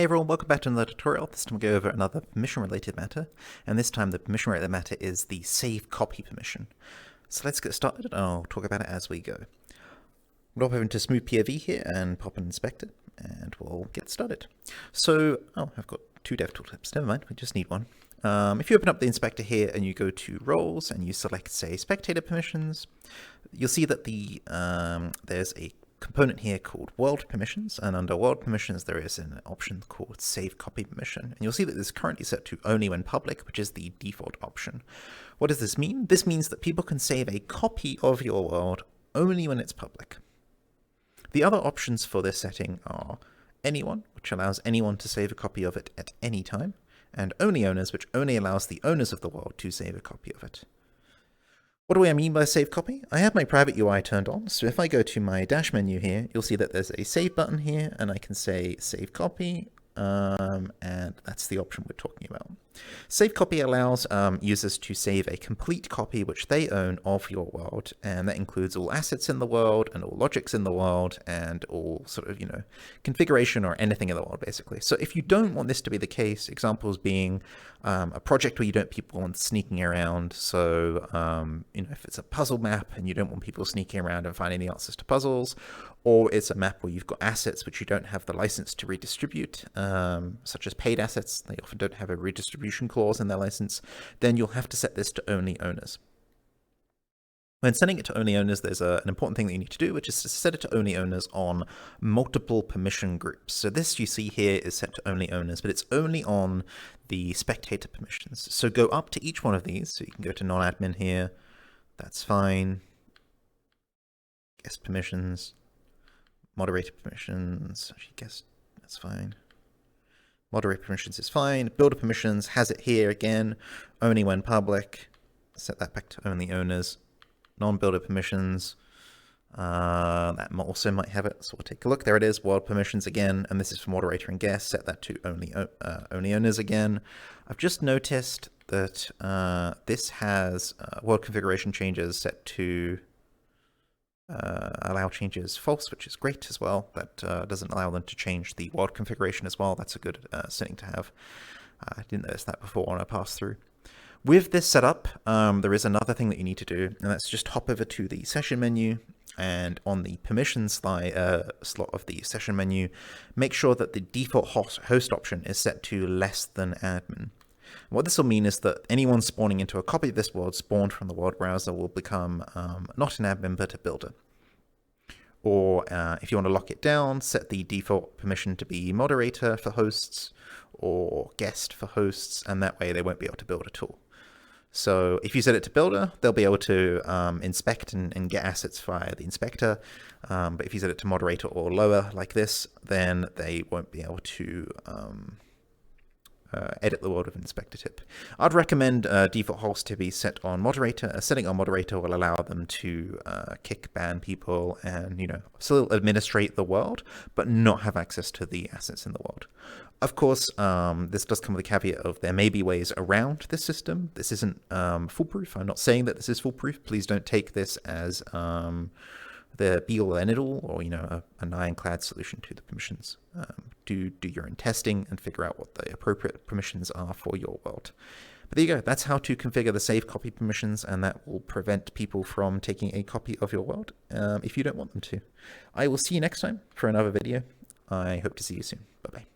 Hey everyone, welcome back to another tutorial. This time we'll go over another permission-related matter, and this time the permission-related matter is the save copy permission. So let's get started, and I'll talk about it as we go. We'll hop over into Smooth POV here and pop an inspector, and we'll get started. So, I've got two dev tooltips. Never mind, we just need one. If you open up the inspector here and you go to roles and you select, say, spectator permissions, you'll see that there's a component here called world permissions, and under world permissions there is an option called save copy permission, and you'll see that this is currently set to only when public, which is the default option. What does this mean? This means that people can save a copy of your world only when it's public. The other options for this setting are anyone, which allows anyone to save a copy of it at any time, and only owners, which only allows the owners of the world to save a copy of it. What do I mean by save copy? I have my private UI turned on, so if I go to my dash menu here, you'll see that there's a save button here, and I can say save copy, and that's the option we're talking about. Save copy allows users to save a complete copy which they own of your world, and that includes all assets in the world and all logics in the world and all sort of, configuration or anything in the world, basically. So if you don't want this to be the case, examples being a project where you don't want sneaking around. So, if it's a puzzle map and you don't want people sneaking around and finding the answers to puzzles, or it's a map where you've got assets which you don't have the license to redistribute, such as paid assets, they often don't have a redistribution clause in their license, then you'll have to set this to only owners. When setting it to only owners, there's an important thing that you need to do, which is to set it to only owners on multiple permission groups. So this you see here is set to only owners, but it's only on the spectator permissions. So go up to each one of these. So you can go to non-admin here. That's fine. Guest permissions. Moderator permissions. Actually, guest, that's fine. Moderator permissions is fine. Builder permissions has it here again, only when public. Set that back to only owners. Non-builder permissions, that also might have it, so we'll take a look. There it is, world permissions again, and this is for moderator and guest. Set that to only owners again. I've just noticed that this has world configuration changes set to allow changes false, which is great as well. That doesn't allow them to change the world configuration as well. That's a good setting to have. I didn't notice that before when I passed through. With this setup, there is another thing that you need to do, and that's just hop over to the session menu, and on the permissions slot of the session menu, make sure that the default host option is set to less than admin. What this will mean is that anyone spawning into a copy of this world spawned from the world browser will become not an admin, but a builder. Or if you want to lock it down, set the default permission to be moderator for hosts or guest for hosts, and that way they won't be able to build at all. So if you set it to builder, they'll be able to inspect and get assets via the inspector. But if you set it to moderator or lower like this, then they won't be able to edit the world with inspector tip. I'd recommend default host to be set on moderator. Setting on moderator will allow them to kick, ban people and, still administrate the world, but not have access to the assets in the world. Of course, this does come with a caveat of there may be ways around this system. This isn't foolproof. I'm not saying that this is foolproof. Please don't take this as the be-all and end-all, or an ironclad solution to the permissions. Do your own testing and figure out what the appropriate permissions are for your world. But there you go. That's how to configure the save copy permissions, and that will prevent people from taking a copy of your world if you don't want them to. I will see you next time for another video. I hope to see you soon. Bye-bye.